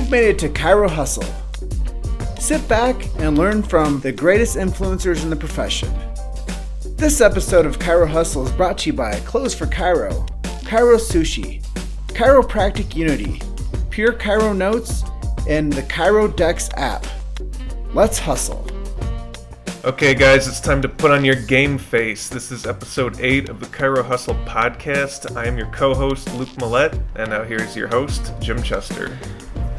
You've made it to Chiro Hustle. Sit back and learn from the greatest influencers in the profession. This episode of Chiro Hustle is brought to you by Clothes for Chiro, Chiro Sushi, Chiropractic Unity, Pure Chiro Notes, and the Chiro Dex app. Let's hustle. Okay guys, it's time to put on your game face. This is episode 8 of the Chiro Hustle podcast. I am your co-host, Luke Millette, and now here's your host, Jim Chester.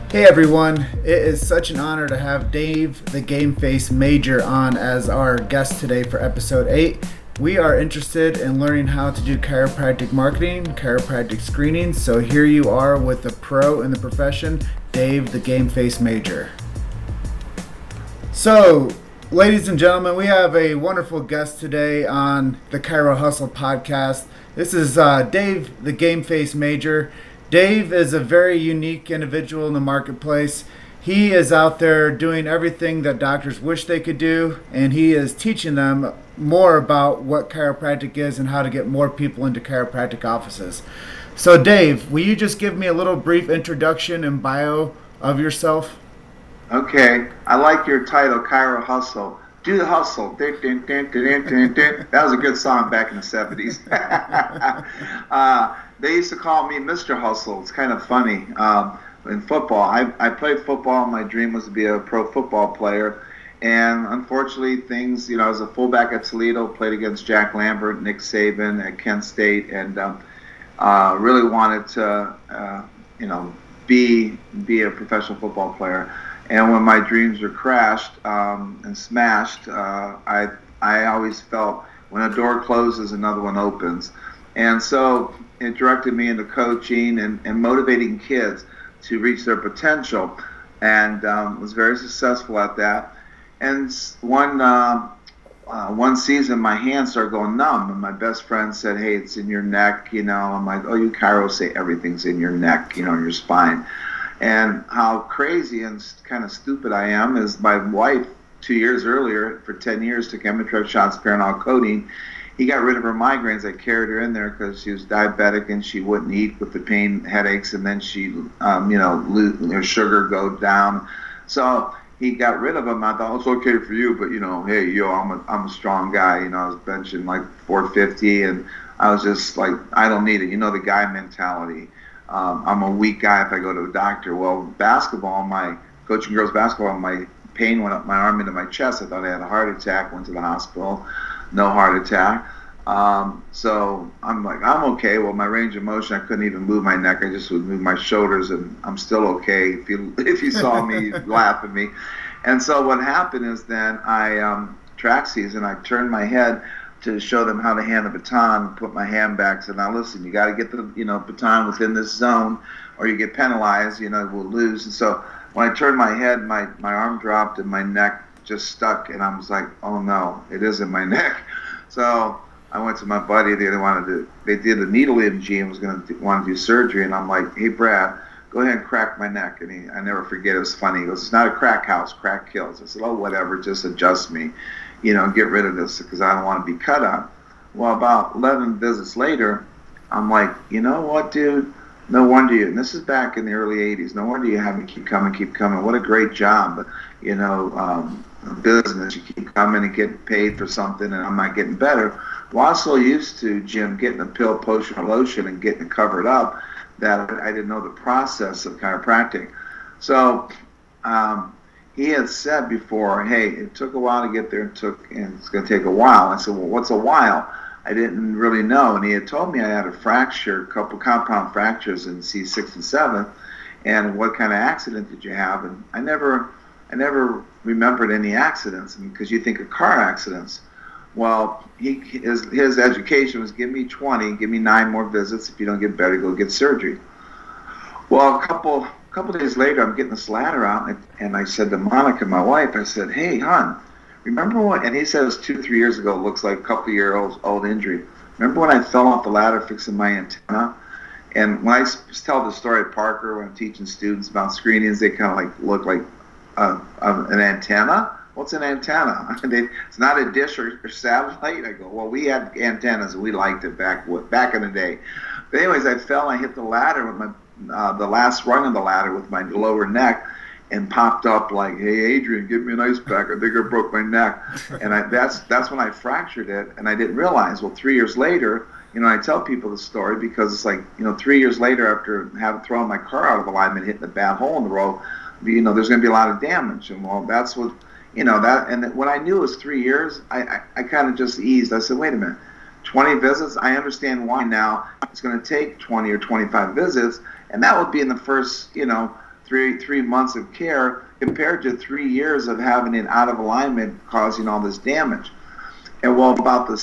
Hey everyone, it is such an honor to have Dave, the GAMEFACE Major, on as our guest today for episode 8. We are interested in learning how to do chiropractic marketing, chiropractic screening, so here you are with the pro in the profession, Dave, the GAMEFACE Major. So, ladies and gentlemen, we have a wonderful guest today on the Chiro Hustle podcast. This is Dave, the GAMEFACE Major. Dave is a very unique individual in the marketplace. He is out there doing everything that doctors wish they could do, and he is teaching them more about what chiropractic is and how to get more people into chiropractic offices. So Dave, will you just give me a little brief introduction and bio of yourself? Okay, I like your title, Chiro Hustle. Do the hustle. That was a good song back in the 70s. They used to call me Mr. Hustle. It's kind of funny. In football, I played football. My dream was to be a pro football player. And unfortunately, things, I was a fullback at Toledo, played against Jack Lambert, Nick Saban at Kent State, and really wanted to, be a professional football player. And when my dreams were crashed and smashed, I always felt when a door closes, another one opens. And so it directed me into coaching and motivating kids to reach their potential, and was very successful at that. And one season, my hands started going numb, and my best friend said, "Hey, it's in your neck." I'm like, "Oh, you Chiro say everything's in your neck, in your spine." And how crazy and kind of stupid I am is my wife, 2 years earlier, for 10 years, took amitriptyline shots, Paranol codeine. He got rid of her migraines. I carried her in there because she was diabetic and she wouldn't eat with the pain, headaches, and then she, her sugar go down. So he got rid of them. I thought, it's okay for you, but hey, I'm a strong guy. I was benching like 450, and I was just like, I don't need it. The guy mentality. I'm a weak guy if I go to a doctor. Well, basketball, coaching girls basketball, my pain went up my arm into my chest. I thought I had a heart attack. Went to the hospital. No heart attack. So I'm like, I'm okay. Well, my range of motion, I couldn't even move my neck. I just would move my shoulders, and I'm still okay. If you saw me, you'd laugh at me. And so what happened is then track season, I turned my head to show them how to hand the baton, put my hand back, said, now listen, you got to get the baton within this zone, or you get penalized, we'll lose. And so when I turned my head, my arm dropped and my neck just stuck, and I was like, oh no, it isn't my neck. So I went to my buddy. They did a needle EMG and was going to want to do surgery, and I'm like, hey Brad, go ahead and crack my neck. And I never forget, it was funny. He goes, it's not a crack house, crack kills. I said, oh whatever, just adjust me, get rid of this because I don't want to be cut on. Well, about 11 visits later, I'm like, you know what, dude? No wonder you, and this is back in the early 80s, no wonder you have me keep coming. What a great job, business. You keep coming and get paid for something, and I'm not getting better. Well, I was so used to, Jim, getting a pill, potion, or lotion and getting it covered up that I didn't know the process of chiropractic. So he had said before, hey, it took a while to get there, and it's going to take a while. I said, well, what's a while? I didn't really know. And he had told me I had a couple compound fractures in C6 and 7, and what kind of accident did you have? And I never remembered any accidents, because you think of car accidents. Well, his education was give me 9 more visits. If you don't get better, go get surgery. Well, a couple days later, I'm getting this ladder out, and I said to Monica, my wife, I said, hey, hon, remember when, and he said it was 2-3 years ago, it looks like a couple year old injury. Remember when I fell off the ladder fixing my antenna? And when I tell the story at Parker, when I'm teaching students about screenings, they kind of look like an antenna. What's an antenna? It's not a dish or satellite. I go, well, we had antennas and we liked it back in the day. But anyways, I fell, I hit the ladder with the last rung of the ladder with my lower neck, and popped up like, "Hey, Adrian, give me an ice pack. I think I broke my neck." And that's when I fractured it, and I didn't realize. Well, 3 years later, I tell people the story because it's like, 3 years later, after having thrown my car out of alignment, hitting a bad hole in the road, there's going to be a lot of damage. And well, that's what, that. And when I knew it was 3 years, I kind of just eased. I said, wait a minute, 20 visits. I understand why now. It's going to take 20 or 25 visits, and that would be in the first, three months of care compared to 3 years of having it out of alignment causing all this damage. And well, about the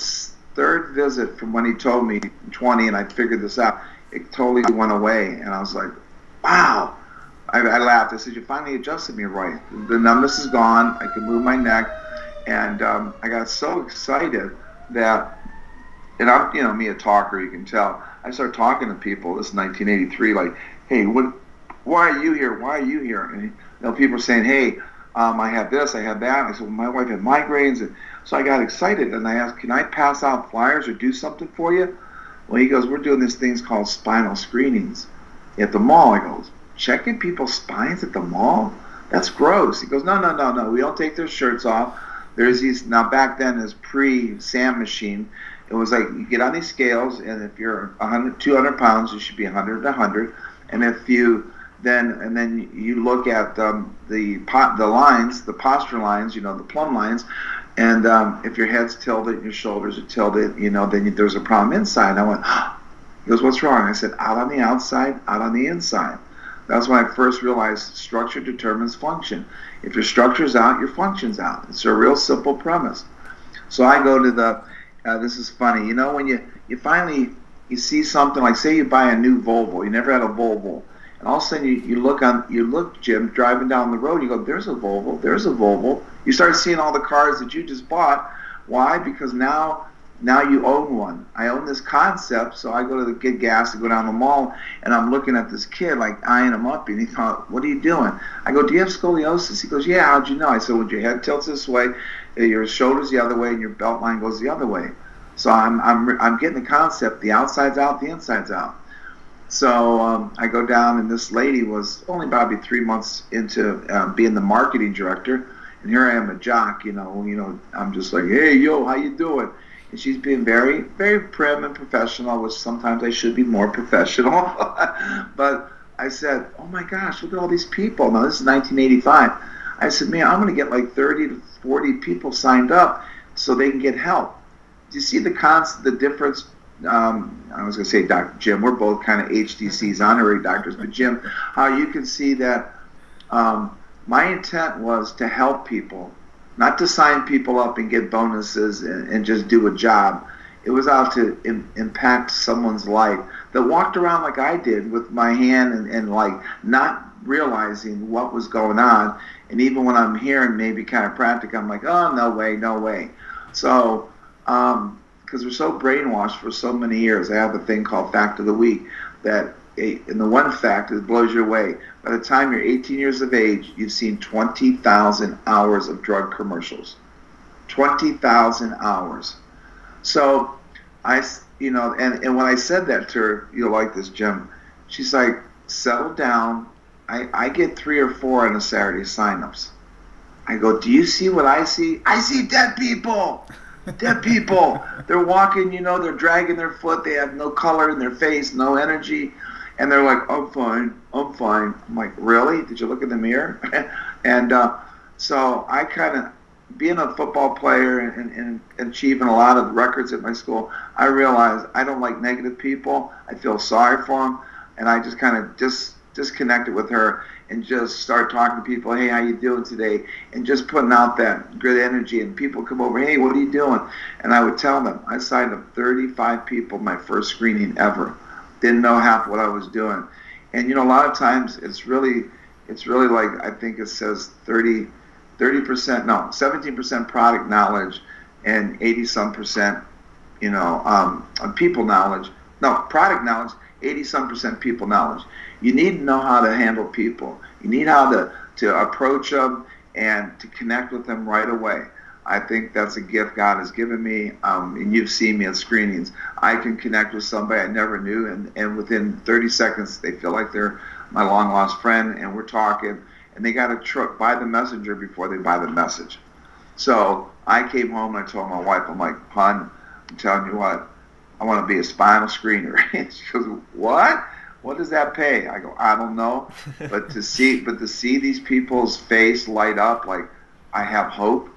third visit from when he told me 20 and I figured this out, it totally went away. And I was like, wow. I laughed. I said, you finally adjusted me right. The numbness is gone. I can move my neck. And I got so excited that, and I'm, me a talker, you can tell. I started talking to people, this is 1983, like, hey, why are you here? Why are you here? And people are saying, hey, I have this, I have that. And I said, well, my wife had migraines. And so I got excited, and I asked, can I pass out flyers or do something for you? Well, he goes, we're doing these things called spinal screenings at the mall. I goes, checking people's spines at the mall? That's gross. He goes, no. We don't take their shirts off. There's these, now back then is pre-SAM machine. It was like you get on these scales, and if you're 200 pounds, you should be 100 to 100. And if you then you look at the lines, the posture lines, the plumb lines, and if your head's tilted, your shoulders are tilted, then there's a problem inside. And I went, he goes, what's wrong? I said, out on the outside, out on the inside. That's when I first realized structure determines function. If your structure's out, your function's out. It's a real simple premise. So I go to this is funny, when you finally, you see something, like say you buy a new Volvo, you never had a Volvo, and all of a sudden you look, Jim, driving down the road, you go, there's a Volvo. You start seeing all the cars that you just bought. Why? Because now you own one. I own this concept, so I go to get gas to go down the mall, and I'm looking at this kid, like eyeing him up, and he thought, what are you doing? I go, do you have scoliosis? He goes, yeah, how'd you know? I said, well, your head tilts this way, your shoulders the other way, and your belt line goes the other way. So I'm getting the concept, the outside's out, the inside's out. So I go down, and this lady was only probably 3 months into being the marketing director, and here I am, a jock, I'm just like, hey, yo, how you doing? And she's being very, very prim and professional, which sometimes I should be more professional. But I said, oh my gosh, look at all these people. Now, this is 1985. I said, man, I'm going to get like 30 to 40 people signed up so they can get help. Do you see the difference? I was going to say, Dr. Jim, we're both kind of HDCs, honorary doctors, but Jim, how you can see that my intent was to help people, not to sign people up and get bonuses and just do a job. It was out to impact someone's life that walked around like I did with my hand and like not realizing what was going on. And even when I'm hearing maybe chiropractic, I'm like, oh, no way. So, because we're so brainwashed for so many years, I have a thing called Fact of the Week that, and the one fact that blows you away. By the time you're 18 years of age, you've seen 20,000 hours of drug commercials. 20,000 hours. So and when I said that to her, you'll like this, Jim, she's like, settle down. I get 3 or 4 on a Saturday signups. I go, do you see what I see? I see dead people. Dead people. They're walking, they're dragging their foot. They have no color in their face, no energy. And they're like, I'm fine. I'm like, really? Did you look in the mirror? And so I kind of, being a football player and achieving a lot of records at my school, I realized I don't like negative people. I feel sorry for them. And I just kind of disconnected with her and just start talking to people, hey, how you doing today? And just putting out that good energy. And people come over, hey, what are you doing? And I would tell them, I signed up 35 people my first screening ever. Didn't know half what I was doing. And a lot of times it's really like, I think it says 17% product knowledge and 80-some%, people knowledge. No, product knowledge, 80-some% people knowledge. You need to know how to handle people. You need how to approach them and to connect with them right away. I think that's a gift God has given me. And you've seen me at screenings. I can connect with somebody I never knew, and within 30 seconds, they feel like they're my long lost friend, and we're talking. And they got to buy the messenger before they buy the message. So I came home and I told my wife, I'm like, hon, I'm telling you what, I want to be a spinal screener. And she goes, what? What does that pay? I go, I don't know. But to see these people's face light up, like, I have hope.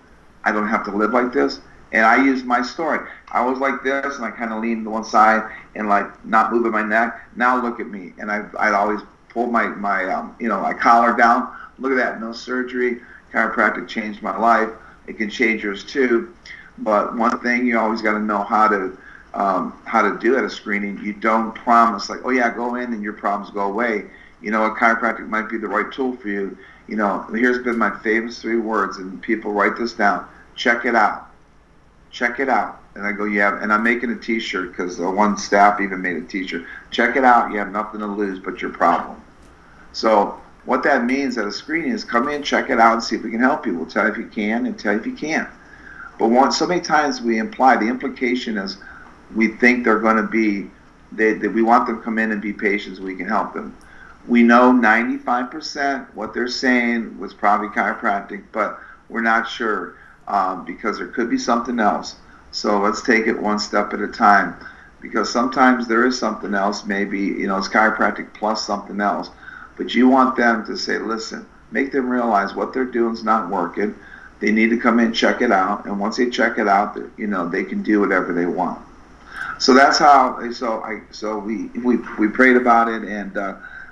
I don't have to live like this. And I used my story. I was like this, and I kind of leaned to one side and like not moving my neck. Now look at me. And I'd always pull my collar down. Look at that, no surgery. Chiropractic changed my life. It can change yours too. But one thing you always got to know how to do at a screening. You don't promise like, oh yeah, go in and your problems go away. You know, a chiropractic might be the right tool for you. You know, here's been my famous 3 words, and people write this down. Check it out. Check it out. And I go, yeah, and I'm making a t-shirt because one staff even made a t-shirt. Check it out. You have nothing to lose but your problem. So what that means at a screening is come in, check it out, and see if we can help you. We'll tell you if you can and tell you if you can't. But so many times the implication is we think they're going to be, that we want them to come in and be patients, we can help them. We know 95% what they're saying was probably chiropractic, but we're not sure because there could be something else. So let's take it one step at a time, because sometimes there is something else, maybe, it's chiropractic plus something else. But you want them to say, listen, make them realize what they're doing is not working. They need to come in, check it out, and once they check it out, they can do whatever they want. So that's how. So we prayed about it, and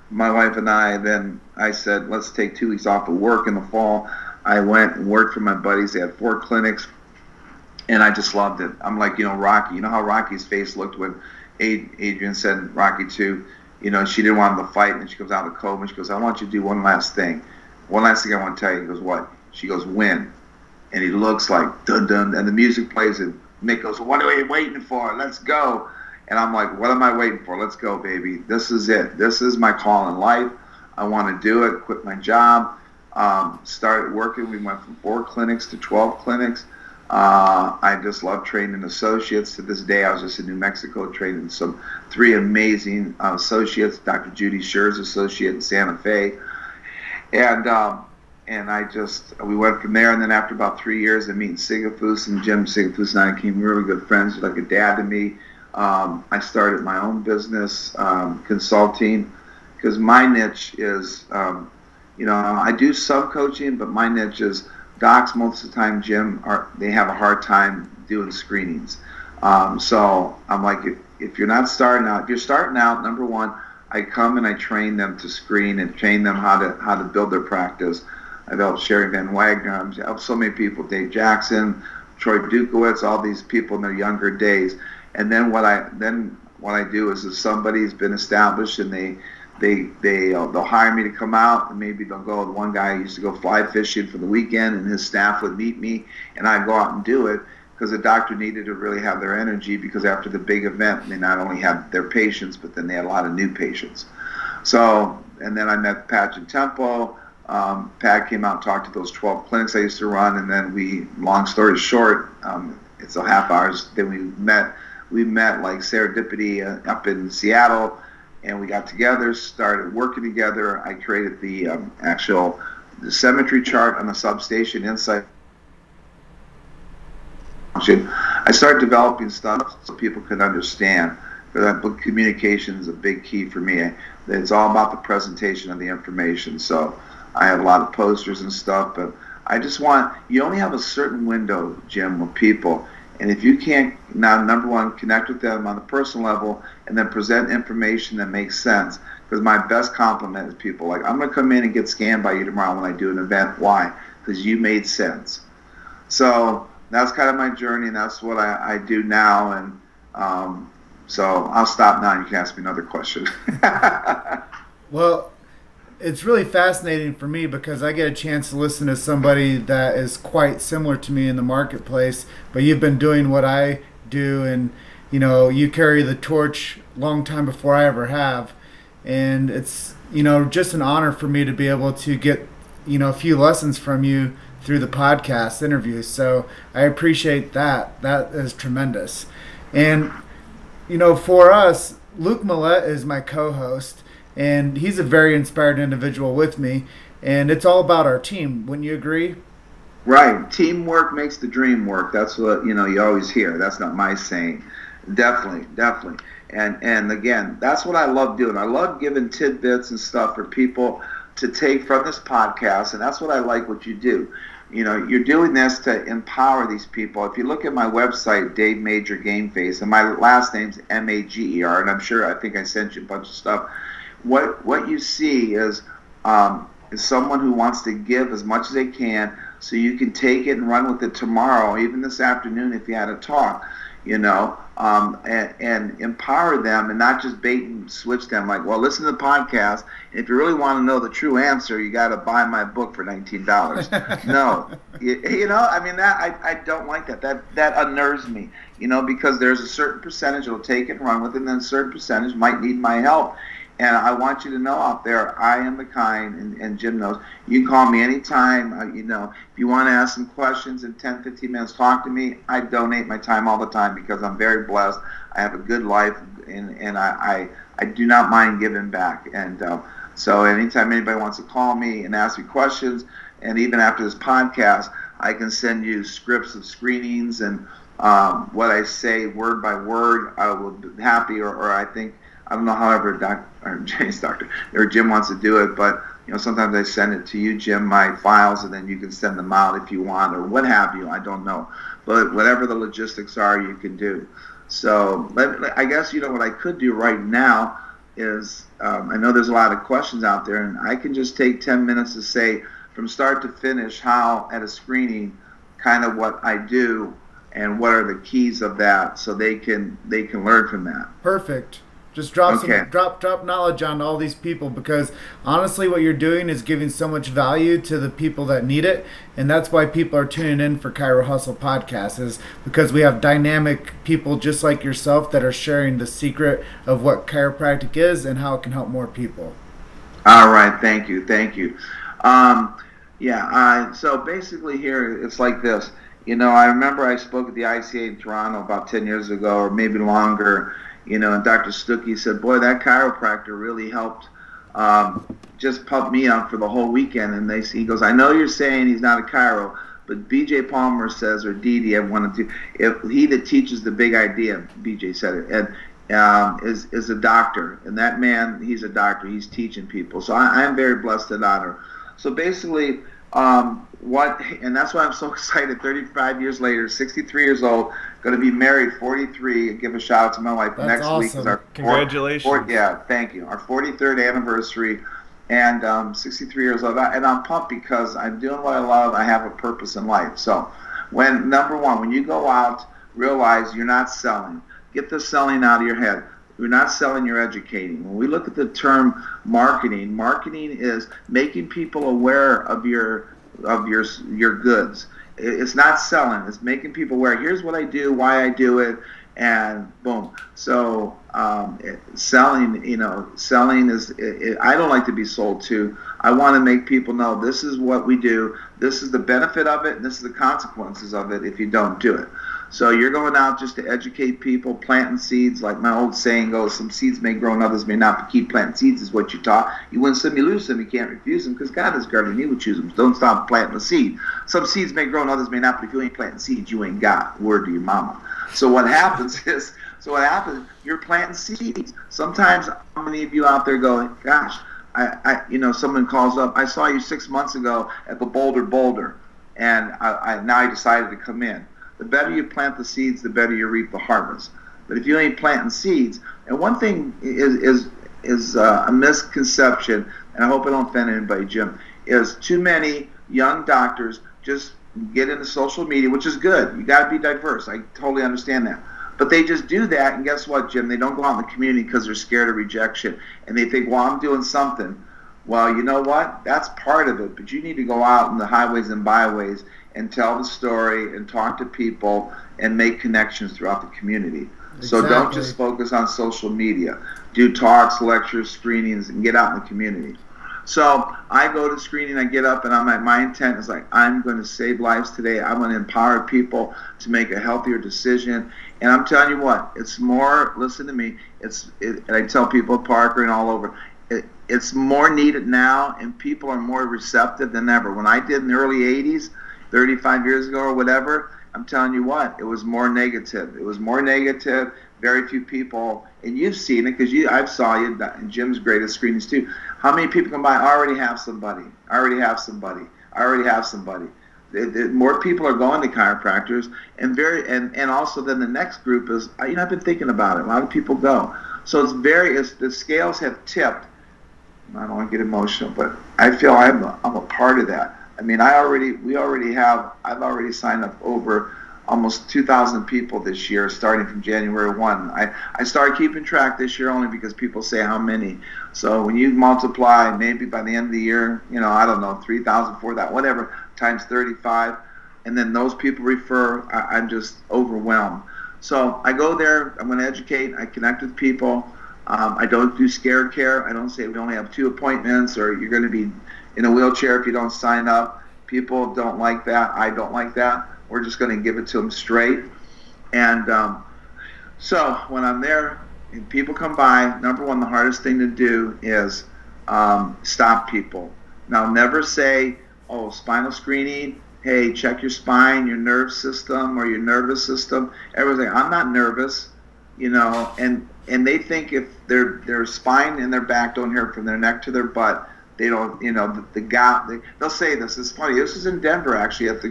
my wife and I said, let's take 2 weeks off of work in the fall. I went and worked for my buddies. They had 4 clinics, and I just loved it. I'm like, Rocky. You know how Rocky's face looked when Adrian said Rocky 2. She didn't want him to fight, and she comes out of the coma, and she goes, I want you to do one last thing. One last thing I want to tell you. He goes, what? She goes, win. And he looks like, dun dun, and the music plays, and Mick goes, what are you waiting for? Let's go. And I'm like, what am I waiting for? Let's go, baby. This is it. This is my call in life. I want to do it. Quit my job. Started working. We went from 4 clinics to 12 clinics. I just love training associates. To this day, I was just in New Mexico training 3 amazing associates. Dr. Judy Scher's associate in Santa Fe. And we went from there. And then after about 3 years of meeting Sigafus, and Jim Sigafus and I became really good friends. He was like a dad to me. I started my own business, consulting, because my niche is, I do some coaching, but my niche is docs most of the time, Jim, they have a hard time doing screenings. So I'm like, if you're not starting out, if you're starting out, number one, I come and I train them to screen and train them how to build their practice. I've helped Sherry Van Wagner, I've helped so many people, Dave Jackson, Troy Dukowitz, all these people in their younger days. And then what I do is if somebody's been established and they'll hire me to come out, and maybe they'll go. One guy used to go fly fishing for the weekend, and his staff would meet me, and I'd go out and do it because the doctor needed to really have their energy, because after the big event, they not only had their patients, but then they had a lot of new patients. So, and then I met Pat and Tempo. Pat came out and talked to those 12 clinics I used to run, and then long story short, it's a half hours. Then we met like serendipity up in Seattle, and we got together, started working together. I created the symmetry chart on the substation inside. I started developing stuff so people could understand. That book, communication is a big key for me. It's all about the presentation of the information. So I have a lot of posters and stuff, but I just you only have a certain window, Jim, with people. And if you can't, now, number one, connect with them on the personal level and then present information that makes sense. Because my best compliment is people like, I'm going to come in and get scanned by you tomorrow when I do an event. Why? Because you made sense. So that's kind of my journey, and that's what I do now. And so I'll stop now, and you can ask me another question. Well, it's really fascinating for me because I get a chance to listen to somebody that is quite similar to me in the marketplace, but you've been doing what I do, and you carry the torch long time before I ever have, and it's just an honor for me to be able to get a few lessons from you through the podcast interviews. So I appreciate that. That is tremendous. And, for us, Luke Millette is my co-host, and he's a very inspired individual with me. And it's all about our team. Wouldn't you agree? Right. Teamwork makes the dream work. That's what, you always hear. That's not my saying. Definitely. And again, that's what I love doing. I love giving tidbits and stuff for people to take from this podcast, and that's what I like what you do. You're doing this to empower these people. If you look at my website, Dave Major GameFace, and my last name's Mager, and I think I sent you a bunch of stuff. What you see is someone who wants to give as much as they can, so you can take it and run with it tomorrow, even this afternoon if you had a talk, and empower them, and not just bait and switch them like, well, listen to the podcast. And if you really want to know the true answer, you got to buy my book for $19. No, I don't like that. That unnerves me, because there's a certain percentage that'll take it and run with it, and then a certain percentage might need my help. And I want you to know out there, I am the kind, and Jim knows, you can call me anytime. If you want to ask some questions in 10, 15 minutes, talk to me. I donate my time all the time because I'm very blessed. I have a good life, and I do not mind giving back. And so anytime anybody wants to call me and ask me questions, and even after this podcast, I can send you scripts of screenings and what I say word by word. I will be happy, or I think, I don't know however Jay's doctor or Jim wants to do it, but sometimes I send it to you, Jim, my files, and then you can send them out if you want, or what have you. I don't know, but whatever the logistics are, you can do. So I guess what I could do right now is I know there's a lot of questions out there, and I can just take 10 minutes to say from start to finish how at a screening, kind of what I do and what are the keys of that, so they can learn from that. Perfect. Just drop knowledge on all these people, because honestly what you're doing is giving so much value to the people that need it, and that's why people are tuning in for Chiro Hustle Podcast, is because we have dynamic people just like yourself that are sharing the secret of what chiropractic is and how it can help more people. All right, thank you. So basically here it's like this. I remember I spoke at the ICA in Toronto about 10 years ago, or maybe longer. And Dr. Stuckey said, boy, that chiropractor really helped just pump me up for the whole weekend. And he goes, I know you're saying he's not a chiro, but BJ Palmer says, or Didi, I wanted to, if he that teaches the big idea, BJ said it, and is a doctor. And that man, he's a doctor. He's teaching people. So I am very blessed and honored. So basically, and that's why I'm so excited. 35 years later, 63 years old, going to be married, 43. Give a shout out to my wife. That's next awesome. week is our congratulations. Thank you. Our 43rd anniversary, and 63 years old. And I'm pumped because I'm doing what I love. I have a purpose in life. So, number one, when you go out, realize you're not selling. Get the selling out of your head. You're not selling, you're educating. When we look at the term marketing is making people aware of your goods. It's not selling, it's making people aware. Here's what I do, why I do it, and boom. So selling is, I don't like to be sold to. I want to make people know this is what we do, this is the benefit of it, and this is the consequences of it if you don't do it. So you're going out just to educate people, planting seeds. Like my old saying goes, some seeds may grow and others may not, but keep planting seeds is what you taught. You win some, you lose some, you can't refuse them, because God is guardian, he would choose them. Don't stop planting the seed. Some seeds may grow and others may not, but if you ain't planting seeds, you ain't God. Word to your mama. So what happens is, you're planting seeds. Sometimes, how many of you out there go, gosh, someone calls up, I saw you 6 months ago at the Boulder, and now I decided to come in. The better you plant the seeds, the better you reap the harvest. But if you ain't planting seeds, and one thing is a misconception, and I hope I don't offend anybody, Jim, is too many young doctors just get into social media, which is good. You got to be diverse. I totally understand that. But they just do that, and guess what, Jim? They don't go out in the community because they're scared of rejection, and they think, well, I'm doing something. Well, you know what? That's part of it, but you need to go out in the highways and byways and tell the story and talk to people and make connections throughout the community. Exactly. So don't just focus on social media. Do talks, lectures, screenings, and get out in the community. So I go to screening, I get up, and my intent is like, I'm going to save lives today. I'm going to empower people to make a healthier decision. And I'm telling you what, it's more, listen to me, and I tell people at Parker and all over, it's more needed now, and people are more receptive than ever. When I did in the early 80s, 35 years ago or whatever, I'm telling you what, it was more negative. It was more negative. Very few people, and you've seen it because I saw you in Jim's greatest screenings too. How many people come by? I already have somebody. I already have somebody. I already have somebody. More people are going to chiropractors, and also then the next group is, I've been thinking about it. A lot of people go, so the scales have tipped. I don't want to get emotional, but I feel I'm a part of that. I mean, I've already signed up over almost 2,000 people this year, starting from January 1. I started keeping track this year only because people say how many. So when you multiply, maybe by the end of the year, I don't know, 3,000, 4,000, whatever, times 35, and then those people refer, I'm just overwhelmed. So I go there, I'm going to educate, I connect with people. I don't do scare care. I don't say we only have 2 appointments or you're going to be in a wheelchair if you don't sign up. People don't like that. I don't like that. We're just going to give it to them straight. And so when I'm there and people come by, number one, the hardest thing to do is stop people. Now, never say, oh, spinal screening, hey, check your spine, your nerve system, or your nervous system. Everyone's like, I'm not nervous, and they think if their spine and their back don't hurt from their neck to their butt, they don't, the gap. They'll say this. It's funny. This was in Denver actually at the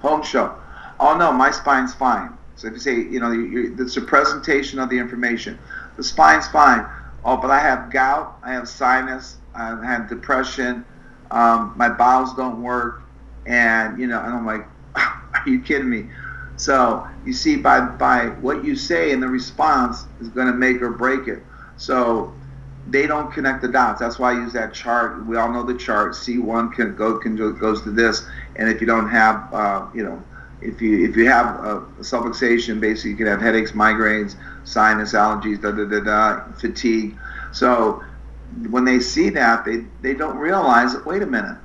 home show. Oh no, my spine's fine. So if you say, it's a presentation of the information. The spine's fine. Oh, but I have gout. I have sinus. I have depression. My bowels don't work, and and I'm like, are you kidding me? So you see, by what you say and the response is going to make or break it. So they don't connect the dots. That's why I use that chart. We all know the chart. C1 goes to this, and if you don't have, if you have subluxation, basically you can have headaches, migraines, sinus, allergies, fatigue. So when they see that, they don't realize that, wait a minute,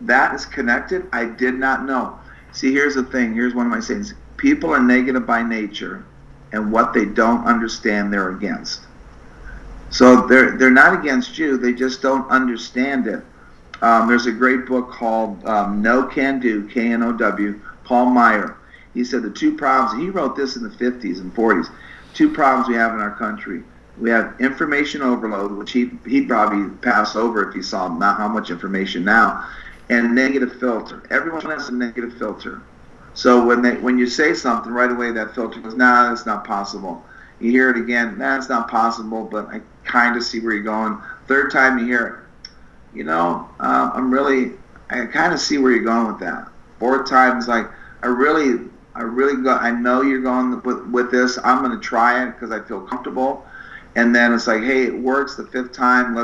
that is connected. I did not know. See, here's the thing. Here's one of my sayings. People are negative by nature, and what they don't understand, they're against. So they're not against you. They just don't understand it. There's a great book called No Can Do, K-N-O-W, Paul Meyer. He said the 2 problems, he wrote this in the 50s and 40s, 2 problems we have in our country. We have information overload, which he'd probably pass over if he saw not how much information now, and negative filter. Everyone has a negative filter. So when you say something, right away that filter goes, nah, that's not possible. You hear it again, nah, it's not possible, but I kind of see where you're going. Third time you hear it, I kind of see where you're going with that. Fourth time is like, I know you're going with this. I'm going to try it because I feel comfortable. And then it's like, hey, it works. The 5th time,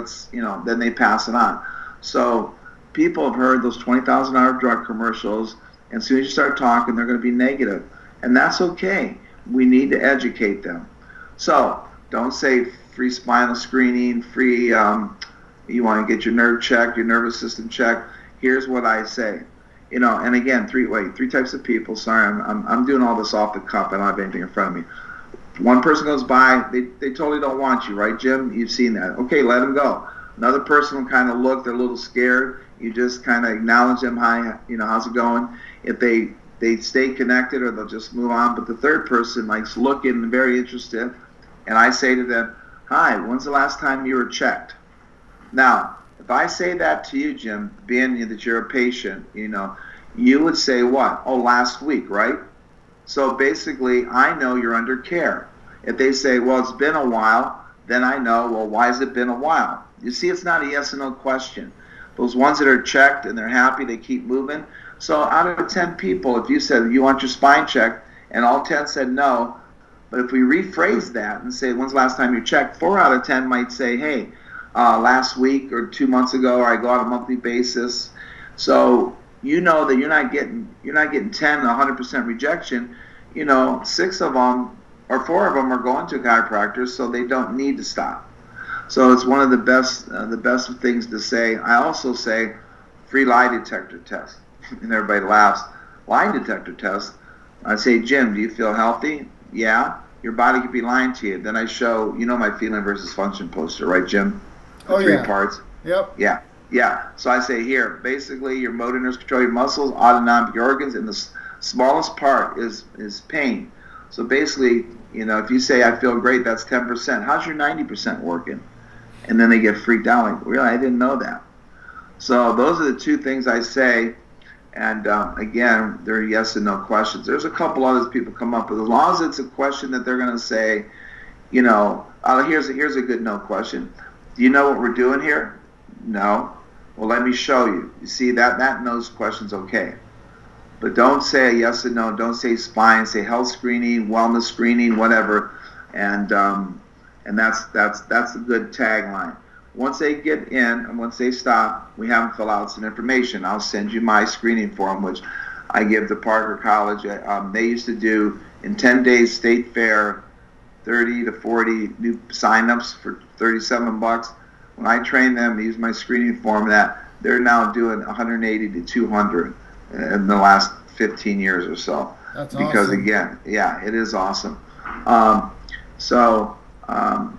then they pass it on. So people have heard those $20,000 drug commercials, and as soon as you start talking, they're going to be negative. And that's okay. We need to educate them. So don't say free spinal screening, free, you want to get your nerve checked, your nervous system checked. Here's what I say. And again, three types of people. Sorry, I'm doing all this off the cuff. I don't have anything in front of me. One person goes by, they totally don't want you, right, Jim? You've seen that. Okay, let them go. Another person will kind of look, they're a little scared. You just kind of acknowledge them, hi, how's it going? If they stay connected, or they'll just move on. But the third person likes looking and very interested, and I say to them, hi, when's the last time you were checked? Now, if I say that to you, Jim, being that you're a patient, you would say what? Oh, last week, right? So basically, I know you're under care. If they say, well, it's been a while, then I know, well, why has it been a while? You see, it's not a yes or no question. Those ones that are checked and they're happy, they keep moving. So out of 10 people, if you said you want your spine checked, and all 10 said no, but if we rephrase that and say, when's the last time you checked, 4 out of 10 might say, hey, last week or 2 months ago, or I go on a monthly basis. So you know that you're not getting 10, 100% rejection. 6 of them or 4 of them are going to a chiropractor, so they don't need to stop. So it's one of the best things to say. I also say free lie detector test, and everybody laughs. Lie detector test. I say, Jim, do you feel healthy? Yeah. Your body could be lying to you. Then I show, my feeling versus function poster, right, Jim? The three parts. Yep. Yeah. So I say here, basically your motor nerves control your muscles, autonomic organs, and the smallest part is pain. So basically, if you say I feel great, that's 10%. How's your 90% working? And then they get freaked out, like, really, I didn't know that. So those are the two things I say. And again, they're yes and no questions. There's a couple others people come up with. As long as it's a question that they're going to say, here's a good no question. Do you know what we're doing here? No. Well, let me show you. You see, that no's question's okay. But don't say a yes and no. Don't say spine. Say health screening, wellness screening, whatever. And that's a good tagline. Once they get in and once they stop, we have them fill out some information. I'll send you my screening form, which I give to Parker College. They used to do, in 10 days, state fair, 30 to 40 new signups for $37. When I train them, use my screening form, that they're now doing 180 to 200 in the last 15 years or so. That's because awesome. Again, yeah, it is awesome.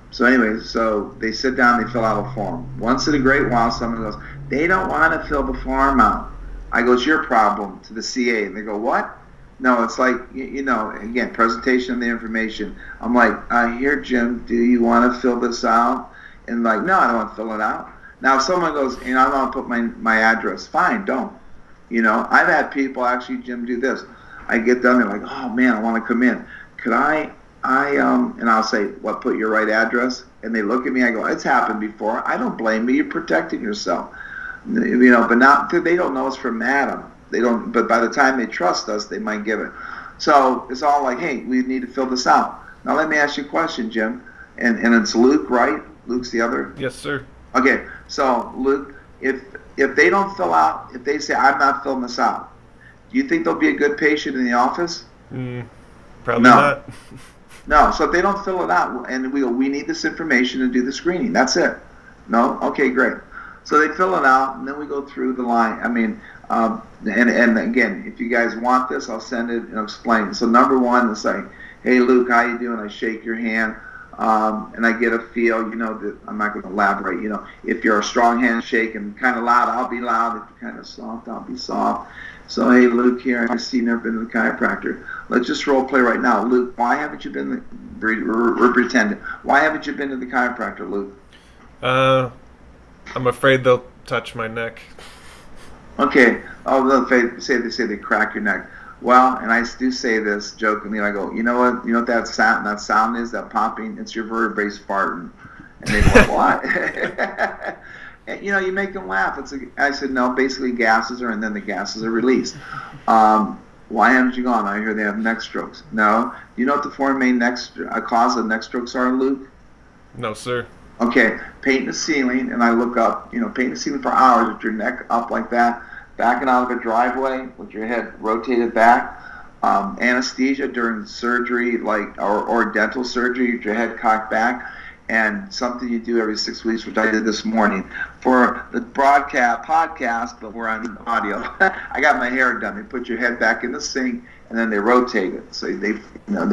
So anyway, so they sit down, they fill out a form. Once in a great while, someone goes, they don't want to fill the form out. I go, it's your problem, to the CA. And they go, what? No, it's like, again, presentation of the information. I'm like, here, Jim, do you want to fill this out? And like, no, I don't want to fill it out. Now, if someone goes, I want to put my address, fine, don't. I've had people actually, Jim, do this. I get done, they're like, oh man, I want to come in. Could I and I'll say, what, put your right address? And they look at me, I go, it's happened before. I don't blame you, you're protecting yourself. But not, they don't know it's from Adam. They don't, but by the time they trust us, they might give it. So it's all like, hey, we need to fill this out. Now let me ask you a question, Jim. And it's Luke, right? Luke's the other? Yes, sir. Okay, so Luke, if they don't fill out, if they say, I'm not filling this out, do you think they'll be a good patient in the office? Probably not. No, so if they don't fill it out, and we go, we need this information to do the screening. That's it. No? Okay, great. So they fill it out, and then we go through the line. And again, if you guys want this, I'll send it and explain. So number one is like, hey, Luke, how you doing? I shake your hand, and I get a feel, that I'm not going to elaborate. If you're a strong handshake and kind of loud, I'll be loud. If you're kind of soft, I'll be soft. So, hey, Luke here, I see you've never been to the chiropractor. Let's just role play right now. Luke, why haven't you been we're pretending. Why haven't you been to the chiropractor, Luke? I'm afraid they'll touch my neck. Okay. Oh, they say they crack your neck. Well, and I do say this jokingly. I go, you know what that sound is, that popping? It's your vertebrae farting. And they go, what? You make them laugh. I said, no, basically gases are, and then the gases are released. Why haven't you gone? I hear they have neck strokes. No. You know what the four main cause of neck strokes are, Luke? No, sir. Okay, painting the ceiling, and I look up, painting the ceiling for hours with your neck up like that, backing out of a driveway with your head rotated back, anesthesia during surgery, or dental surgery with your head cocked back, and something you do every 6 weeks, which I did this morning for the podcast, but we're on audio. I got my hair done. They put your head back in the sink, and then they rotate it. So they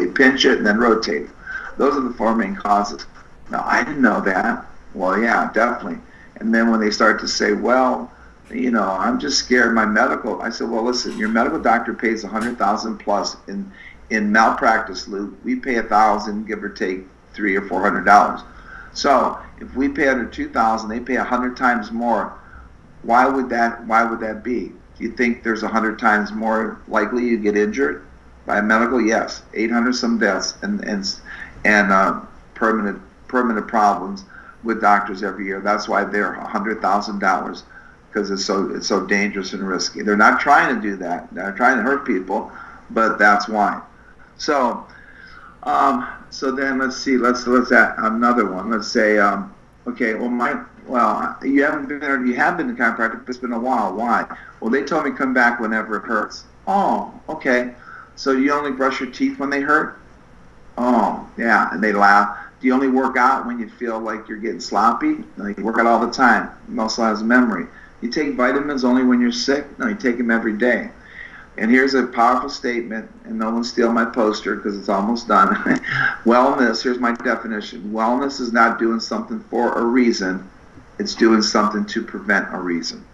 pinch it and then rotate it. Those are the four main causes. No, I didn't know that. Well, yeah, definitely. And then when they start to say, well, I'm just scared. My medical. I said, well, listen, your medical doctor pays $100,000 plus in malpractice, Luke. We pay $1,000, give or take $300 or $400. So if we pay under $2,000, they pay 100 times more. Why would that be? Do you think there's 100 times more likely you get injured by a medical? Yes, 800 some deaths and permanent problems with doctors every year. That's why they're $100,000, because it's so dangerous and risky. They're not trying to do that. They're trying to hurt people, but that's why. So then let's see. Let's add another one. Let's say, okay. You have been to chiropractor, but it's been a while. Why? Well, they told me come back whenever it hurts. Oh, okay. So you only brush your teeth when they hurt? Oh, yeah. And they laugh. Do you only work out when you feel like you're getting sloppy? No, you work out all the time. Muscle has memory. You take vitamins only when you're sick? No, you take them every day. And here's a powerful statement, and no one steal my poster because it's almost done. Wellness, here's my definition. Wellness is not doing something for a reason. It's doing something to prevent a reason.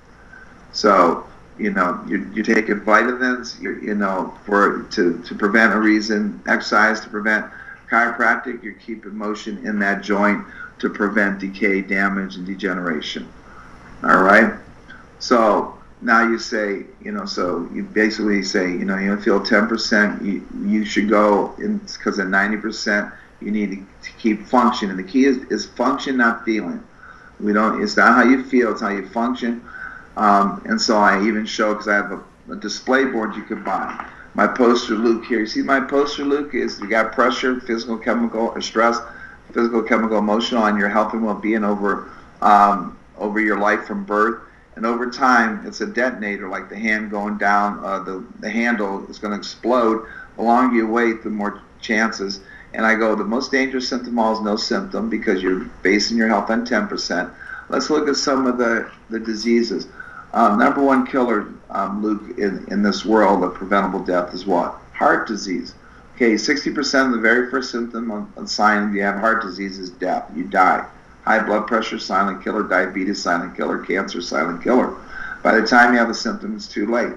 So, you're taking vitamins, to prevent a reason, exercise to prevent chiropractic, you're keeping motion in that joint to prevent decay, damage, and degeneration. All right? So now you say, so you basically say, you feel 10%, you should go, because at 90%, you need to keep functioning. The key is function, not feeling. It's not how you feel, it's how you function. And so I even show, because I have a display board you could buy. My poster, Luke, here. You see my poster, Luke, is you got pressure, physical, chemical, or stress, physical, chemical, emotional, on your health and well-being over your life from birth. And over time, it's a detonator, like the hand going down, the handle is going to explode. The longer you wait, the more chances. And I go, the most dangerous symptom of all is no symptom, because you're basing your health on 10%. Let's look at some of the diseases. Number one killer, Luke, in this world of preventable death is what? Heart disease. Okay, 60% of the very first symptom on sign you have heart disease is death. You die. High blood pressure, silent killer. Diabetes, silent killer. Cancer, silent killer. By the time you have a symptom, it's too late.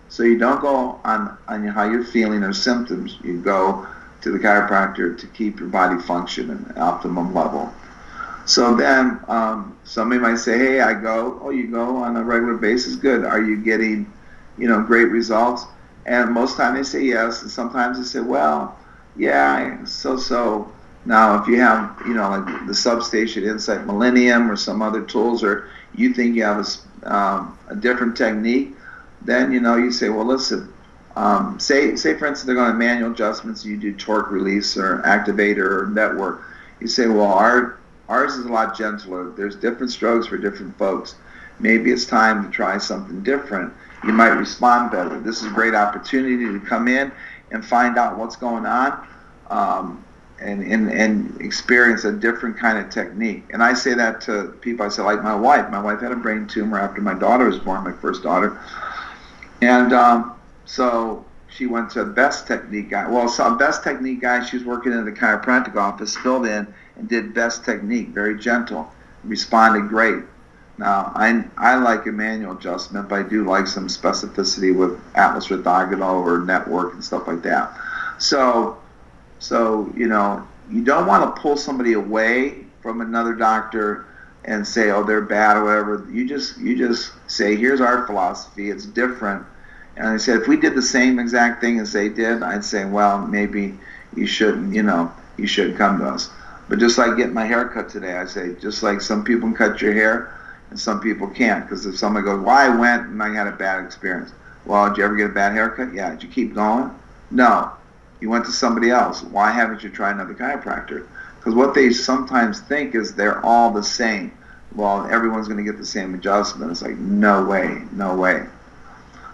So you don't go on how you're feeling or symptoms. You go to the chiropractor to keep your body functioning at an optimum level. So then somebody might say, hey, you go on a regular basis. Good. Are you getting, great results? And most times they say yes. And sometimes they say, well, yeah, so. Now, if you have, like the Substation Insight Millennium or some other tools, or you think you have a different technique, then, you say, well, listen, say for instance, they're going to manual adjustments, you do torque release or activator or network. You say, well, ours is a lot gentler. There's different strokes for different folks. Maybe it's time to try something different. You might respond better. This is a great opportunity to come in and find out what's going on, and experience a different kind of technique. And I say that to people. I say, like my wife. My wife had a brain tumor after my daughter was born, my first daughter. And so she went to a best technique guy. Well, so a best technique guy, she was working in the chiropractic office, filled in and did best technique, very gentle, responded great. Now, I like a manual adjustment, but I do like some specificity with Atlas orthogonal or network and stuff like that. So you don't want to pull somebody away from another doctor and say, oh, they're bad or whatever. You just say, here's our philosophy. It's different. And I said, if we did the same exact thing as they did, I'd say, well, maybe you shouldn't come to us. But just like getting my hair cut today, I say, just like some people can cut your hair and some people can't. Because if somebody goes, well, I went and I had a bad experience. Well, did you ever get a bad haircut? Yeah. Did you keep going? No. You went to somebody else. Why haven't you tried another chiropractor? Because what they sometimes think is they're all the same. Well, everyone's going to get the same adjustment. It's like, no way, no way.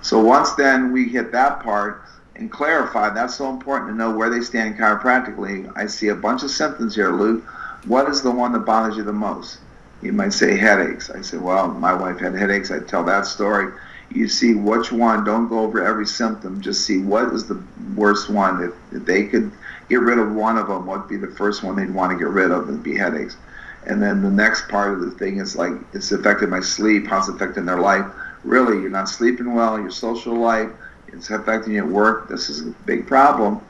So once then we hit that part and clarify, that's so important to know where they stand chiropractically. I see a bunch of symptoms here, Luke. What is the one that bothers you the most? You might say headaches. I say, well, my wife had headaches. I tell that story. You see which one. Don't go over every symptom. Just see what is the worst one. If they could get rid of one of them, what would be the first one they'd want to get rid of? It'd be headaches. And then the next part of the thing is like, it's affecting my sleep. How's it affecting their life? Really, you're not sleeping well. Your social life. It's affecting you at work. This is a big problem.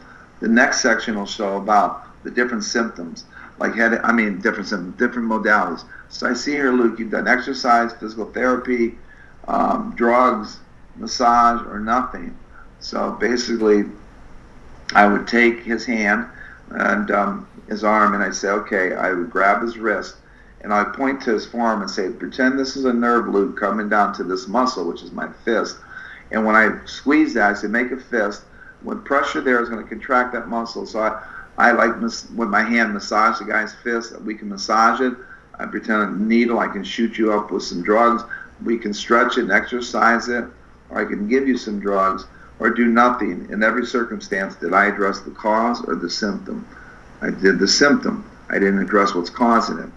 The next section will show about the different symptoms, like different symptoms, different modalities. So I see here, Luke, you've done exercise, physical therapy, drugs, massage, or nothing. So basically, I would take his hand and his arm, and I'd say, okay, I would grab his wrist, and I'd point to his forearm and say, pretend this is a nerve loop coming down to this muscle, which is my fist. And when I squeeze that, I say, make a fist. When pressure there is going to contract that muscle. So I like, with my hand, massage the guy's fist. We can massage it. I pretend a needle. I can shoot you up with some drugs. We can stretch it and exercise it. Or I can give you some drugs. Or do nothing. In every circumstance, did I address the cause or the symptom? I did the symptom. I didn't address what's causing it.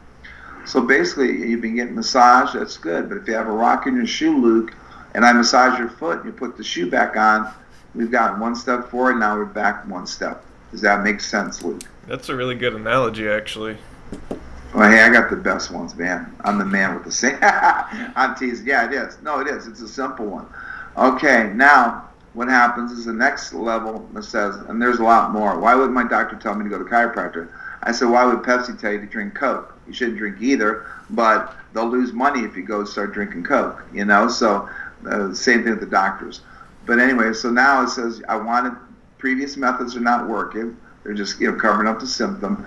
So basically, you've been getting massage, that's good. But if you have a rock in your shoe, Luke, and I massage your foot and you put the shoe back on, we've gotten one step forward, now we're back one step. Does that make sense, Luke? That's a really good analogy, actually. Well, hey, I got the best ones, man. I'm the man with the same. I'm teasing. Yeah, it is. No, it is. It's a simple one. Okay, now what happens is the next level says, and there's a lot more. Why would my doctor tell me to go to chiropractor? I said, why would Pepsi tell you to drink Coke? You shouldn't drink either, but they'll lose money if you go start drinking Coke, you know? So same thing with the doctors. But anyway, so now it says, previous methods are not working. They're just covering up the symptom.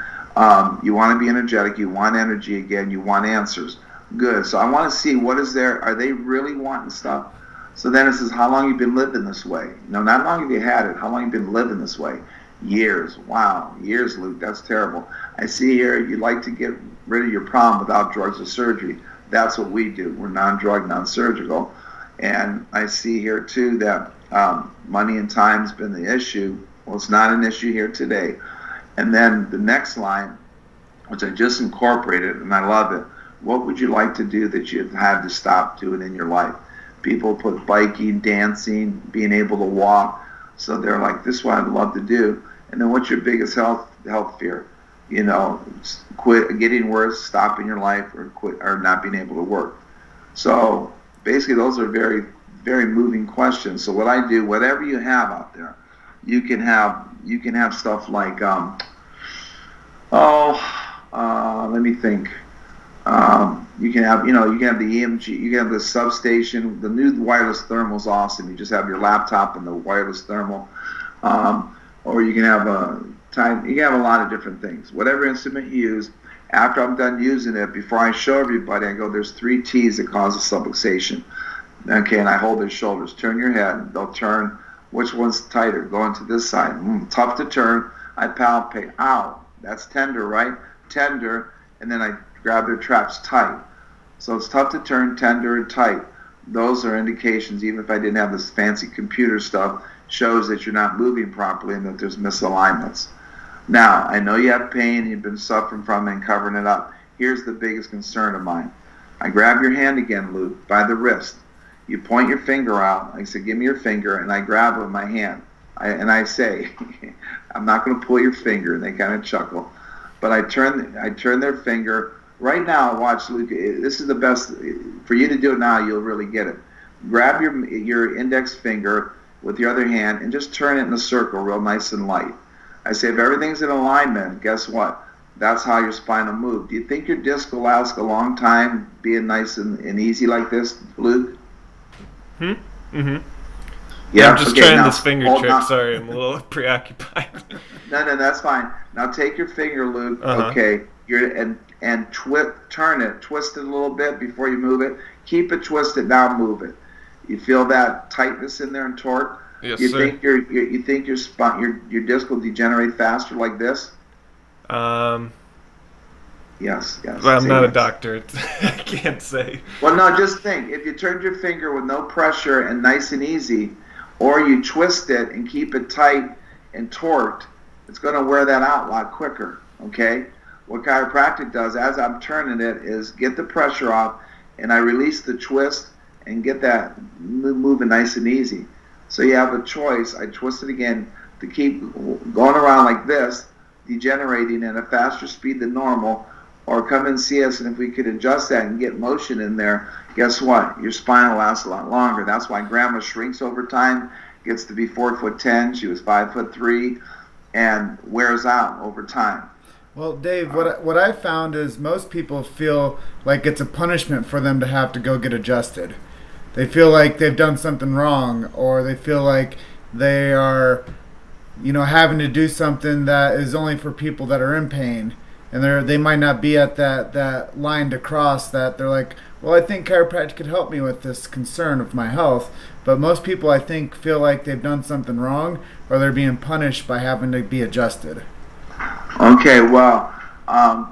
You want to be energetic. You want energy again. You want answers. Good. So I want to see what is there. Are they really wanting stuff? So then it says, how long have you been living this way? No, not how long have you had it. How long have you been living this way? Years. Wow. Years, Luke. That's terrible. I see here you'd like to get rid of your problem without drugs or surgery. That's what we do. We're non-drug, non-surgical. And I see here, too, that money and time's been the issue. Well, it's not an issue here today. And then the next line, which I just incorporated, and I love it. What would you like to do that you've had to stop doing in your life? People put biking, dancing, being able to walk. So they're like, this is what I'd love to do. And then what's your biggest health fear? Quit getting worse, stopping your life, or not being able to work. So basically, those are very, very moving questions. So what I do, whatever you have out there, you can have stuff like, let me think. You can have the EMG, you can have the substation. The new wireless thermal is awesome. You just have your laptop and the wireless thermal, or you can have you can have a lot of different things. Whatever instrument you use, after I'm done using it, before I show everybody, I go, there's 3 T's that cause a subluxation. Okay, and I hold their shoulders. Turn your head. They'll turn. Which one's tighter? Going to this side. Tough to turn. I palpate. Ow. That's tender, right? Tender. And then I grab their traps tight. So it's tough to turn, tender, and tight. Those are indications, even if I didn't have this fancy computer stuff, shows that you're not moving properly and that there's misalignments. Now, I know you have pain, you've been suffering from it and covering it up. Here's the biggest concern of mine. I grab your hand again, Luke, by the wrist. You point your finger out. I say, give me your finger, and I grab it with my hand. I say, I'm not going to pull your finger, and they kind of chuckle. But I turn their finger. Right now, watch, Luke, this is the best. For you to do it now, you'll really get it. Grab your index finger with your other hand and just turn it in a circle real nice and light. I say, if everything's in alignment, guess what? That's how your spine will move. Do you think your disc will last a long time being nice and easy like this, Luke? Mm-hmm. Yeah, I'm just trying this finger trick. Sorry, I'm a little preoccupied. No, that's fine. Now take your finger, Luke. Okay, and turn it, twist it a little bit before you move it. Keep it twisted. Now move it. You feel that tightness in there and torque? Yes, you sir. You think your spine, your disc will degenerate faster like this? Yes. Well, I'm not a doctor. I can't say. Well, no, just think. If you turned your finger with no pressure and nice and easy, or you twist it and keep it tight and torqued, it's going to wear that out a lot quicker, okay? What chiropractic does, as I'm turning it, is get the pressure off, and I release the twist and get that moving nice and easy. So you have a choice. I twist it again to keep going around like this, degenerating at a faster speed than normal, or come and see us, and if we could adjust that and get motion in there, guess what? Your spine will last a lot longer. That's why Grandma shrinks over time, gets to be 4'10". She was 5'3", and wears out over time. Well, Dave, what I found is most people feel like it's a punishment for them to have to go get adjusted. They feel like they've done something wrong, or they feel like they are, having to do something that is only for people that are in pain. And they might not be at that line to cross that they're like, well, I think chiropractic could help me with this concern of my health. But most people, I think, feel like they've done something wrong, or they're being punished by having to be adjusted. Okay, well,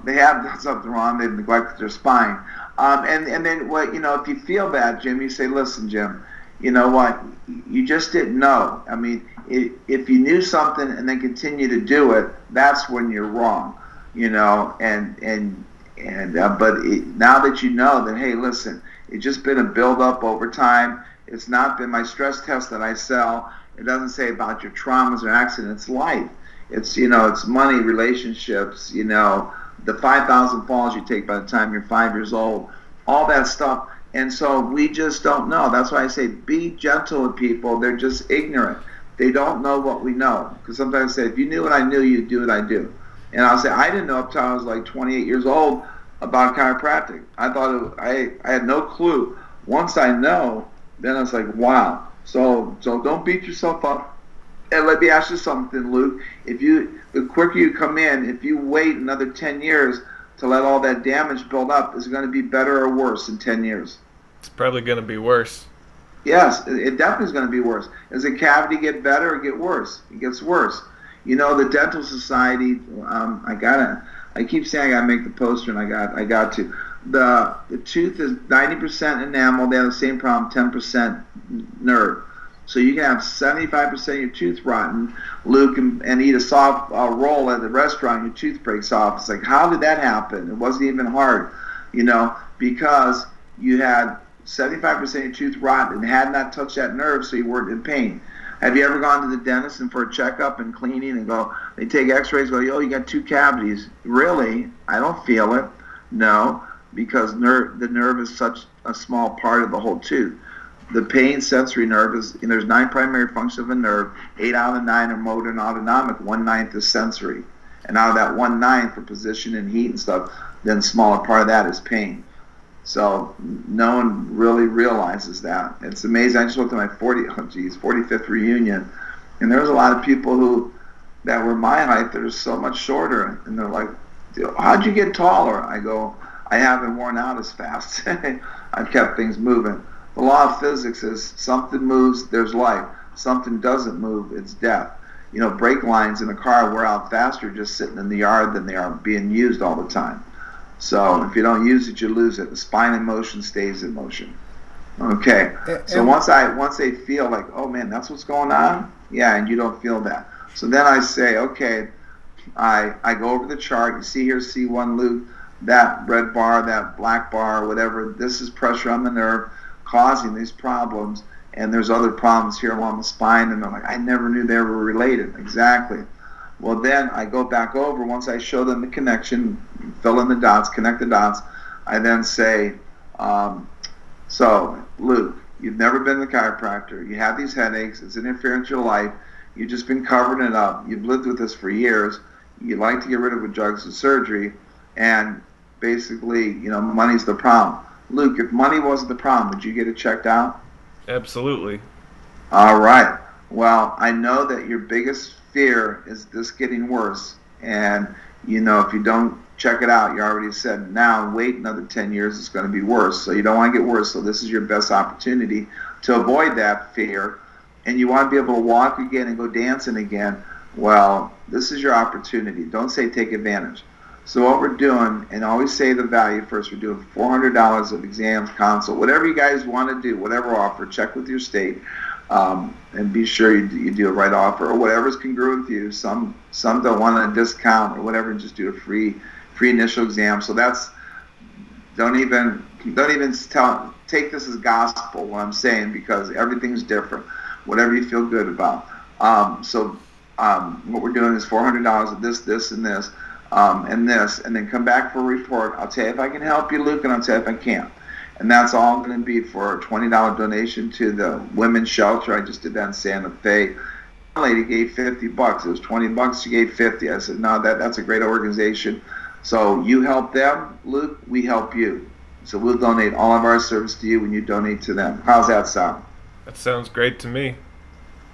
they have done something wrong. They've neglected their spine. And then, if you feel bad, Jim, you say, listen, Jim, you know what? You just didn't know. I mean, if you knew something and then continue to do it, that's when you're wrong. Now that you know that, hey, listen, it's just been a build up over time. It's not been my stress test that I sell. It doesn't say about your traumas or accidents. It's life. It's money, relationships, the 5,000 falls you take by the time you're 5 years old, all that stuff. And so we just don't know. That's why I say be gentle with people. They're just ignorant. They don't know what we know. Because sometimes I say, if you knew what I knew, you'd do what I do. And I'll say, I didn't know up till I was like 28 years old about chiropractic. I thought I had no clue. Once I know, then it's like, wow. So don't beat yourself up. And let me ask you something, Luke. The quicker you come in, if you wait another 10 years to let all that damage build up, is it going to be better or worse in 10 years? It's probably going to be worse. Yes, it definitely is going to be worse. Does the cavity get better or get worse? It gets worse. The Dental Society, I keep saying I gotta make the poster, and I got to. The tooth is 90% enamel. They have the same problem, 10% nerve. So you can have 75% of your tooth rotten, Luke, and eat a soft roll at the restaurant, your tooth breaks off. It's like, how did that happen? It wasn't even hard, because you had 75% of your tooth rotten and had not touched that nerve, so you weren't in pain. Have you ever gone to the dentist and for a checkup and cleaning and they take x-rays, you got 2 cavities. Really? I don't feel it. No, because the nerve is such a small part of the whole tooth. The pain sensory nerve there's 9 primary functions of a nerve. 8 out of 9 are motor and autonomic. 1/9 is sensory. And out of that 1/9 for position and heat and stuff, then a smaller part of that is pain. So no one really realizes that. It's amazing. I just went to my 45th reunion, and there was a lot of people that were my height that are so much shorter, and they're like, how'd you get taller? I go, I haven't worn out as fast. I've kept things moving. The law of physics is something moves, there's life. Something doesn't move, it's death. Brake lines in a car wear out faster just sitting in the yard than they are being used all the time. So if you don't use it, you lose it. The spine in motion stays in motion. Okay. So once they feel like, oh man, that's what's going on, yeah, and you don't feel that. So then I say, okay, I go over the chart. You see here, C1 loop, that red bar, that black bar, whatever. This is pressure on the nerve causing these problems, and there's other problems here along the spine. And they're like, I never knew they were related. Exactly. Well, then I go back over, once I show them the connection, fill in the dots, connect the dots, I then say, so, Luke, you've never been to the chiropractor. You have these headaches. It's interfering with your life. You've just been covering it up. You've lived with this for years. You like to get rid of it with drugs and surgery. And basically, money's the problem. Luke, if money wasn't the problem, would you get it checked out? Absolutely. All right. Well, I know that your biggest fear is this getting worse, and if you don't check it out, you already said now wait another 10 years, it's going to be worse. So you don't want to get worse. So this is your best opportunity to avoid that fear, and you want to be able to walk again and go dancing again. Well, this is your opportunity. Don't say take advantage. So what we're doing, and always say the value first, we're doing $400 of exams, consult, whatever you guys want to do, whatever offer, check with your state. And be sure you do a right offer or whatever's congruent with you. Some don't want a discount or whatever, and just do a free initial exam. So don't even take this as gospel what I'm saying, because everything's different. Whatever you feel good about. What we're doing is $400 of this, and this, and this, and then come back for a report. I'll tell you if I can help you, Luke, and I'll tell you if I can't. And that's all going to be for a $20 donation to the women's shelter. I just did that in Santa Fe. One lady gave $50. It was $20. She gave 50. I said, no, that's a great organization. So you help them, Luke, we help you. So we'll donate all of our service to you when you donate to them. How's that sound? That sounds great to me.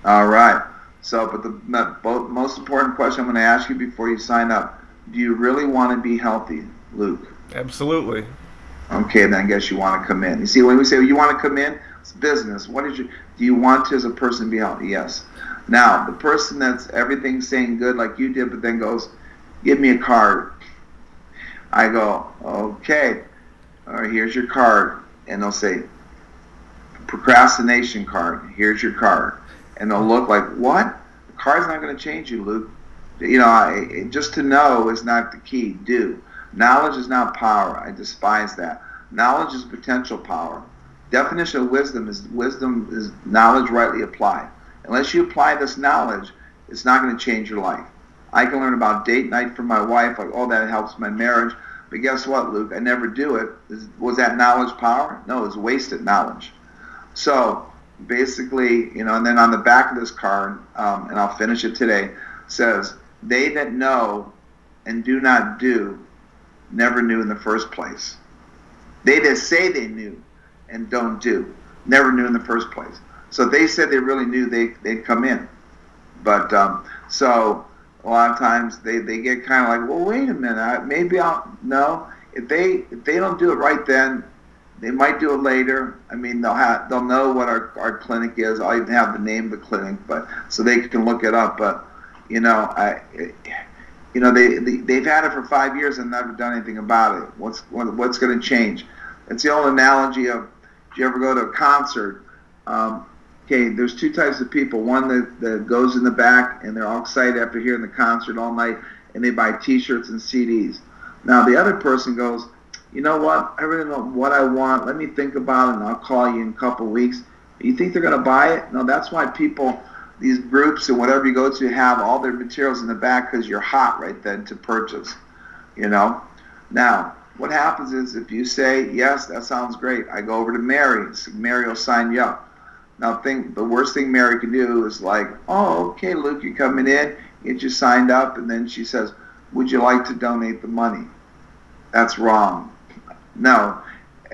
All right. So, but the most important question I'm going to ask you before you sign up, do you really want to be healthy, Luke? Absolutely. Okay, then I guess you want to come in. You see, when we say you want to come in, it's business. Do you want to, as a person, be healthy? Yes. Now, the person that's everything saying good like you did, but then goes, give me a card. I go, okay, all right, here's your card. And they'll say, procrastination card, here's your card. And they'll look like, what? The card's not going to change you, Luke. Just to know is not the key. Do. Knowledge is not power. I despise that. Knowledge is potential power. Definition of wisdom is knowledge rightly applied. Unless you apply this knowledge, it's not going to change your life. I can learn about date night from my wife, like, oh, that helps my marriage. But guess what, Luke? I never do it. Was that knowledge power? No, it was wasted knowledge. So basically, and then on the back of this card, and I'll finish it today, says, they that know and do not do never knew in the first place. They that say they knew and don't do never knew in the first place. So if they said they really knew, they'd come in. But so a lot of times they get kind of like, well, wait a minute, maybe I'll no. If they don't do it right then, they might do it later. I mean, they'll know what our clinic is. I'll even have the name of the clinic, but so they can look it up. But they've had it for 5 years and never done anything about it. What's going to change? It's the old analogy of, do you ever go to a concert? Okay, there's two types of people. One that goes in the back and they're all excited after hearing the concert all night, and they buy T-shirts and CDs. Now the other person goes, you know what? I really know what I want. Let me think about it, and I'll call you in a couple of weeks. You think they're going to buy it? No, that's why people, these groups and whatever you go to, have all their materials in the back, because you're hot right then to purchase. Now, what happens is if you say, yes, that sounds great, I go over to Mary. Mary will sign you up. Now, the worst thing Mary can do is like, oh, okay, Luke, you're coming in, get you signed up, and then she says, would you like to donate the money? That's wrong. No.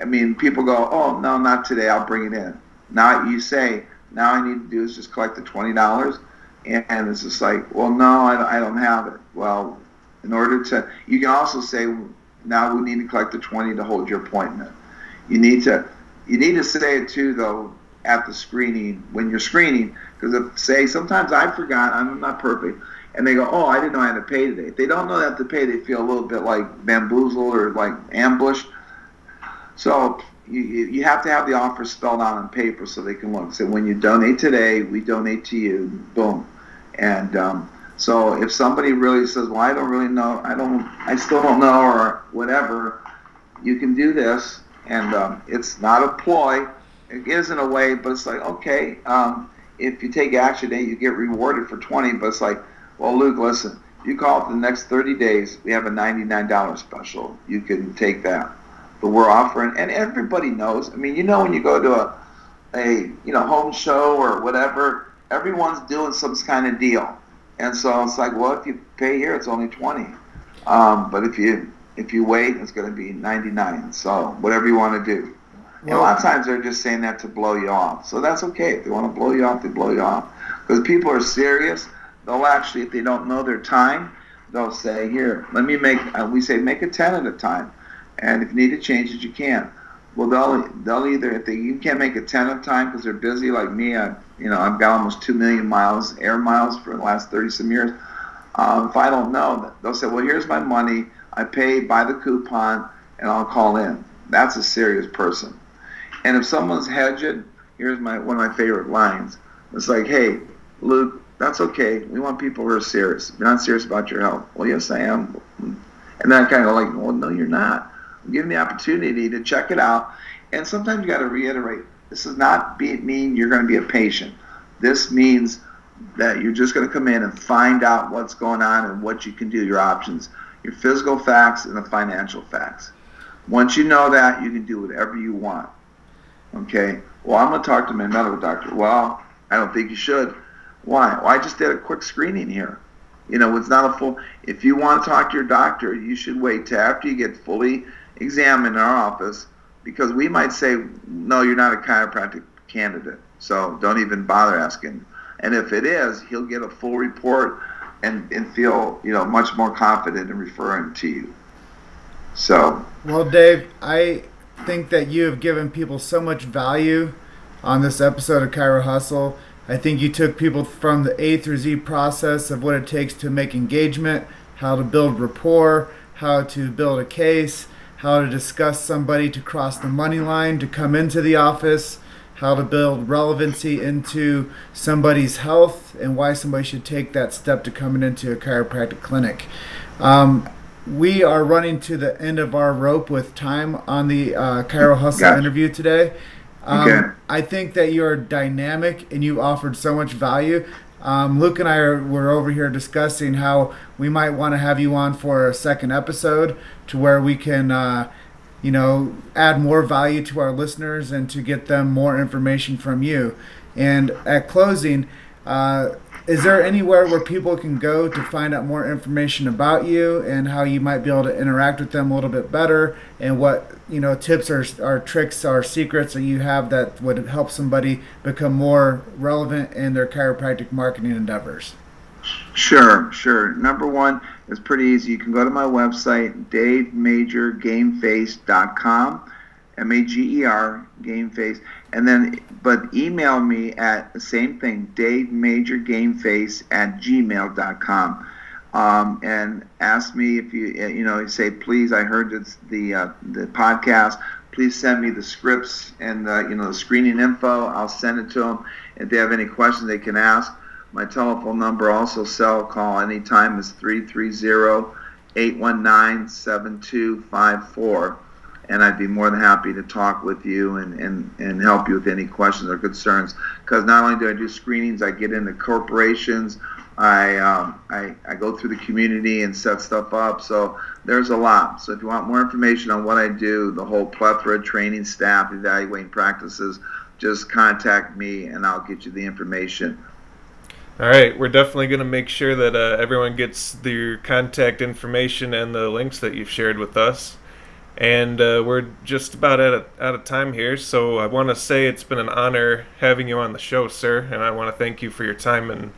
I mean, people go, oh, no, not today, I'll bring it in. Now you say, now I need to do is just collect the $20, and it's just like, well, no, I don't have it. Well, in order to, you can also say, now we need to collect the 20 to hold your appointment. You need to say it too, though, at the screening, when you're screening, because sometimes I forgot, I'm not perfect, and they go, oh, I didn't know I had to pay today. If they don't know they have to pay, they feel a little bit like bamboozled or like ambushed. So you have to have the offer spelled out on paper so they can look. So when you donate today, we donate to you, boom. And so if somebody really says, well, I don't really know, I still don't know, or whatever, you can do this, and it's not a ploy. It is in a way, but it's like, okay, if you take action today, you get rewarded for 20, but it's like, well, Luke, listen, you call it the next 30 days, we have a $99 special. You can take that. But we're offering, and everybody knows, I mean, when you go to a home show or whatever, everyone's doing some kind of deal. And so it's like, well, if you pay here, it's only 20. But if you wait, it's going to be 99. So whatever you want to do. And a lot of times they're just saying that to blow you off. So that's okay. If they want to blow you off, they blow you off. Because people are serious. They'll actually, if they don't know their time, they'll say, here, let me make a 10 at a time. And if you need to change it, you can. Well, they'll either, if you can't make a 10 at a time because they're busy like me, I've got almost 2 million miles, air miles for the last 30-some years. If I don't know, they'll say, well, here's my money. I pay by the coupon, and I'll call in. That's a serious person. And if someone's hedging, here's one of my favorite lines. It's like, hey, Luke, that's okay. We want people who are serious. You're not serious about your health. Well, yes, I am. And then kind of like, well, no, you're not. Give them the opportunity to check it out. And sometimes you got to reiterate, this does not mean you're going to be a patient. This means that you're just going to come in and find out what's going on and what you can do, your options, your physical facts and the financial facts. Once you know that, you can do whatever you want. Okay? Well, I'm going to talk to my medical doctor. Well, I don't think you should. Why? Well, I just did a quick screening here. It's not a full. If you want to talk to your doctor, you should wait till after you get fully examined in our office, because we might say, no, you're not a chiropractic candidate, so don't even bother asking. And if it is, he'll get a full report and feel much more confident in referring to you. So. Well, Dave, I think that you have given people so much value on this episode of Chiro Hustle. I think you took people from the A through Z process of what it takes to make engagement, how to build rapport, how to build a case, how to discuss somebody to cross the money line, to come into the office, how to build relevancy into somebody's health and why somebody should take that step to coming into a chiropractic clinic. We are running to the end of our rope with time on the Chiro Hustle interview today. Okay. I think that you're dynamic and you offered so much value. Luke and I were over here discussing how we might want to have you on for a second episode to where we can, add more value to our listeners and to get them more information from you. And at closing, is there anywhere where people can go to find out more information about you and how you might be able to interact with them a little bit better, and what tips or tricks or secrets that you have that would help somebody become more relevant in their chiropractic marketing endeavors? Sure. Number one is pretty easy. You can go to my website, davemajorgameface.com, MAGER, GameFace, but email me at the same thing, davemajorgameface@gmail.com, and ask me if you say, please, I heard the podcast. Please send me the scripts and the screening info. I'll send it to them. If they have any questions, they can ask. My telephone number, also call anytime, is 330-819-7254. And I'd be more than happy to talk with you and help you with any questions or concerns. Because not only do I do screenings, I get into corporations, I go through the community and set stuff up. So there's a lot. So if you want more information on what I do, the whole plethora of training staff, evaluating practices, just contact me and I'll get you the information. All right, we're definitely going to make sure that everyone gets your contact information and the links that you've shared with us. And we're just about out of time here, so I want to say it's been an honor having you on the show, sir, and I want to thank you for your time and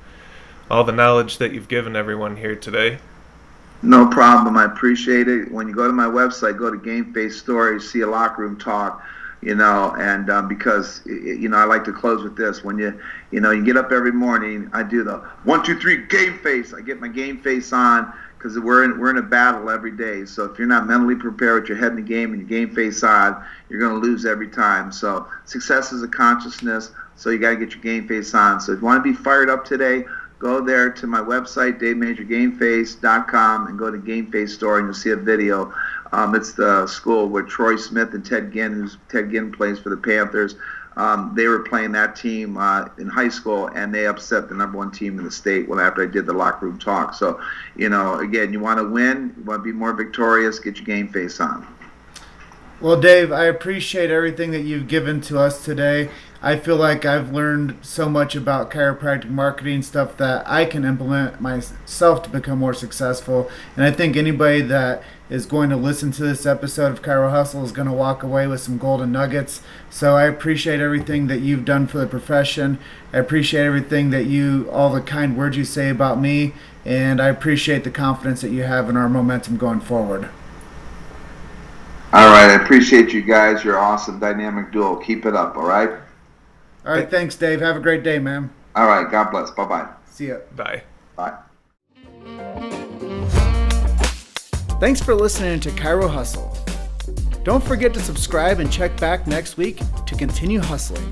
all the knowledge that you've given everyone here today. No problem. I appreciate it. When you go to my website, go to GameFace Stories, see a locker room talk, and because I like to close with this. When you get up every morning, I do the 1, 2, 3 game face. I get my game face on because we're in a battle every day. So if you're not mentally prepared with your head in the game and your game face on, you're going to lose every time. So success is a consciousness. So you got to get your game face on. So if you want to be fired up today, go there to my website, davemajorgameface.com, and go to GameFace Store, and you'll see a video. It's the school where Troy Smith and Ted Ginn plays for the Panthers. They were playing that team in high school, and they upset the number one team in the state after I did the locker room talk. So, again, you want to win, you want to be more victorious, get your game face on. Well, Dave, I appreciate everything that you've given to us today. I feel like I've learned so much about chiropractic marketing, stuff that I can implement myself to become more successful. And I think anybody that is going to listen to this episode of Chiro Hustle is going to walk away with some golden nuggets. So I appreciate everything that you've done for the profession. I appreciate everything all the kind words you say about me. And I appreciate the confidence that you have in our momentum going forward. All right. I appreciate you guys. You're awesome, dynamic duo. Keep it up, all right? All right, thanks, Dave. Have a great day, man. All right, God bless. Bye-bye. See ya. Bye. Bye. Thanks for listening to Chiro Hustle. Don't forget to subscribe and check back next week to continue hustling.